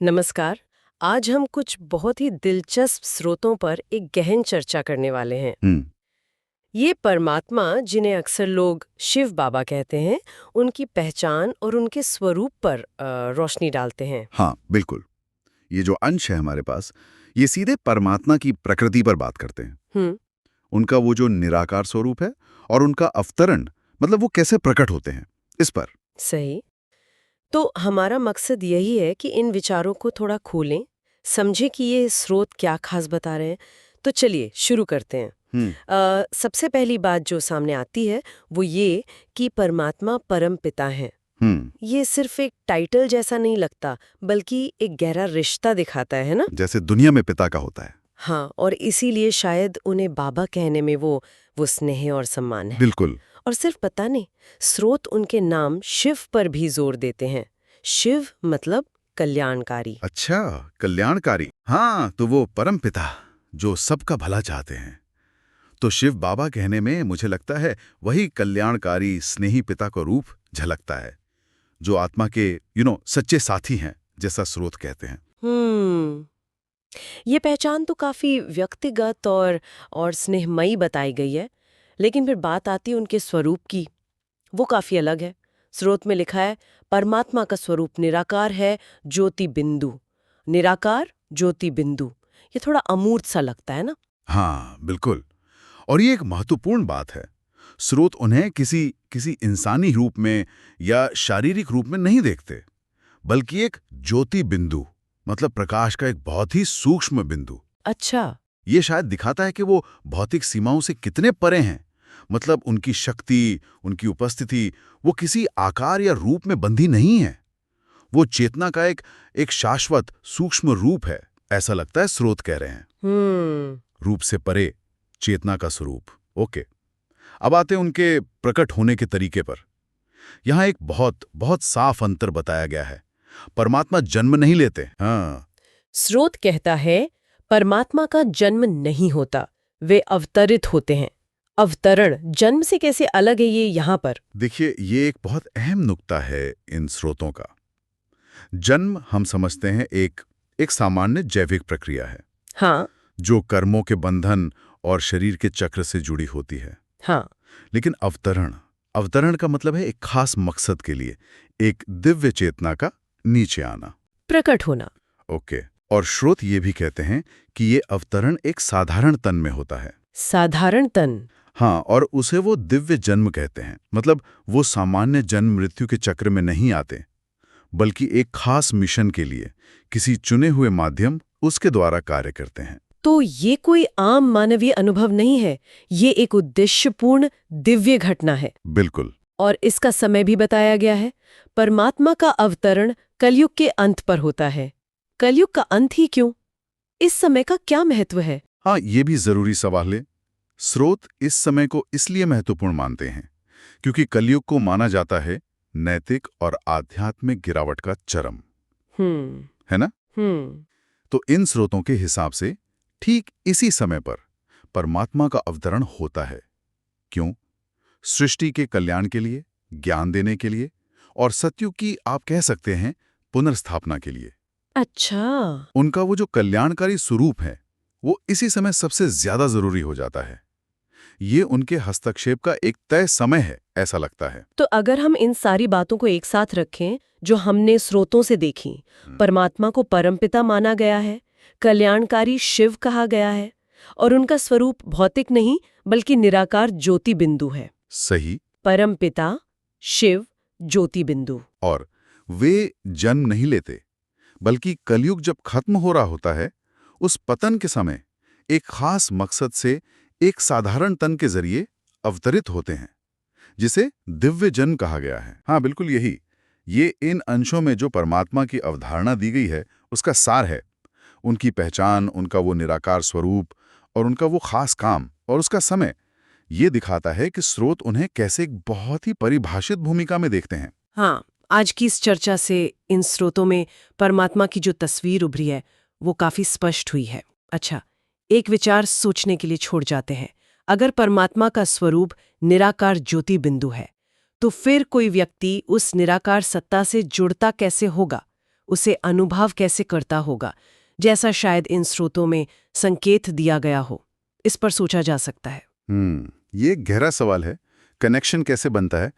नमस्कार। आज हम कुछ बहुत ही दिलचस्प स्रोतों पर एक गहन चर्चा करने वाले हैं। हम्म। ये परमात्मा, जिन्हें अक्सर लोग शिव बाबा कहते हैं, उनकी पहचान और उनके स्वरूप पर रोशनी डालते हैं। हाँ, बिल्कुल। ये जो अंश है हमारे पास, ये सीधे परमात्मा की प्रकृति पर बात करते हैं। हम्म। उनका वो जो निराकार स्वरूप है और उनका अवतरण, मतलब वो कैसे प्रकट होते हैं, इस पर। सही। तो हमारा मकसद यही है कि इन विचारों को थोड़ा खोलें, समझें कि ये स्रोत क्या खास बता रहे हैं। तो चलिए शुरू करते हैं। हम्म। सबसे पहली बात जो सामने आती है वो ये कि परमात्मा परम पिता हैं। हम्म। ये सिर्फ एक टाइटल जैसा नहीं लगता, बल्कि एक गहरा रिश्ता दिखाता है ना। जैसे दुनिया में पिता का होता है। हाँ, और इसीलिए शायद उन्हें बाबा कहने में वो स्नेह और सम्मान है। बिल्कुल। और सिर्फ पता नहीं, स्रोत उनके नाम शिव पर भी जोर देते हैं। शिव मतलब कल्याणकारी। अच्छा, कल्याणकारी। हाँ, तो वो परम पिता जो सबका भला चाहते हैं। तो शिव बाबा कहने में मुझे लगता है वही कल्याणकारी स्नेही पिता का रूप झलकता है, जो आत्मा के सच्चे साथी हैं, जैसा स्रोत कहते हैं। हम्म। ये पहचान तो काफी व्यक्तिगत और स्नेहमयी बताई गई है। लेकिन फिर बात आती है उनके स्वरूप की। वो काफी अलग है। स्रोत में लिखा है, परमात्मा का स्वरूप निराकार है, ज्योति बिंदु। निराकार ज्योति बिंदु, ये थोड़ा अमूर्त सा लगता है ना। हाँ, बिल्कुल। और ये एक महत्वपूर्ण बात है। स्रोत उन्हें किसी किसी इंसानी रूप में या शारीरिक रूप में नहीं देखते, बल्कि एक ज्योति बिंदु, मतलब प्रकाश का एक बहुत ही सूक्ष्म बिंदु। अच्छा। ये शायद दिखाता है कि वो भौतिक सीमाओं से कितने परे हैं। मतलब उनकी शक्ति, उनकी उपस्थिति, वो किसी आकार या रूप में बंधी नहीं है। वो चेतना का एक शाश्वत सूक्ष्म रूप है, ऐसा लगता है स्रोत कह रहे हैं। हम्म। रूप से परे, चेतना का स्वरूप। ओके। अब आते हैं उनके प्रकट होने के तरीके पर। यहाँ एक बहुत बहुत साफ अंतर बताया गया है। परमात्मा जन्म नहीं लेते। हाँ। स्रोत कहता है, परमात्मा का जन्म नहीं होता, वे अवतरित होते हैं। अवतरण जन्म से कैसे अलग है ये यहाँ पर? देखिए, ये एक बहुत अहम नुक्ता है इन स्रोतों का। जन्म हम समझते हैं एक सामान्य जैविक प्रक्रिया है, हाँ। जो कर्मों के बंधन और शरीर के चक्र से जुड़ी होती है। हाँ। लेकिन अवतरण अवतरण का मतलब है एक खास मकसद के लिए, एक दिव्य चेतना का नीचे आना। प्रकट होना। ओके। और स्रोत ये भी कहते हैं कि ये अवतरण एक साधारण तन में होता है। साधारण तन। हाँ, और उसे वो दिव्य जन्म कहते हैं। मतलब वो सामान्य जन्म मृत्यु के चक्र में नहीं आते, बल्कि एक खास मिशन के लिए किसी चुने हुए माध्यम उसके द्वारा कार्य करते हैं। तो ये कोई आम मानवीय अनुभव नहीं है, ये एक उद्देश्यपूर्ण दिव्य घटना है। बिल्कुल। और इसका समय भी बताया गया है। परमात्मा का अवतरण कलयुग के अंत पर होता है। कलयुग का अंत ही क्यों? इस समय का क्या महत्व है? हाँ, ये भी जरूरी सवाल है। स्रोत इस समय को इसलिए महत्वपूर्ण मानते हैं क्योंकि कलयुग को माना जाता है नैतिक और आध्यात्मिक गिरावट का चरम। हम्म। है ना? हम्म। तो इन स्रोतों के हिसाब से ठीक इसी समय पर परमात्मा का अवतरण होता है। क्यों? सृष्टि के कल्याण के लिए, ज्ञान देने के लिए, और सत्युग की आप कह सकते हैं पुनर्स्थापना के लिए। अच्छा। उनका वो जो कल्याणकारी स्वरूप है, वो इसी समय सबसे ज्यादा जरूरी हो जाता है। ये उनके हस्तक्षेप का एक तय समय है, ऐसा लगता है। तो अगर हम इन सारी बातों को एक साथ रखें जो हमने स्रोतों से देखी, परमात्मा को परमपिता माना गया है, कल्याणकारी शिव कहा गया है, और उनका स्वरूप भौतिक नहीं बल्कि निराकार ज्योति बिंदु है। सही। परमपिता, शिव, ज्योति बिंदु। और वे जन्म नहीं लेते, बल्कि कलयुग जब खत्म हो रहा होता है, उस पतन के समय एक खास मकसद से एक साधारण तन के जरिए अवतरित होते हैं, जिसे दिव्य जन्म कहा गया है। हाँ, बिल्कुल यही। ये इन अंशों में जो परमात्मा की अवधारणा दी गई है, उसका सार है। उनकी पहचान, उनका वो निराकार स्वरूप, और उनका वो खास काम और उसका समय, ये दिखाता है कि स्रोत उन्हें कैसे एक बहुत ही परिभाषित भूमिका में देखते हैं। हाँ, आज की इस चर्चा से इन स्रोतों में परमात्मा की जो तस्वीर उभरी है वो काफी स्पष्ट हुई है। अच्छा, एक विचार सोचने के लिए छोड़ जाते हैं। अगर परमात्मा का स्वरूप निराकार ज्योति बिंदु है, तो फिर कोई व्यक्ति उस निराकार सत्ता से जुड़ता कैसे होगा? उसे अनुभव कैसे करता होगा, जैसा शायद इन स्रोतों में संकेत दिया गया हो। इस पर सोचा जा सकता है। ये गहरा सवाल है। कनेक्शन कैसे बनता है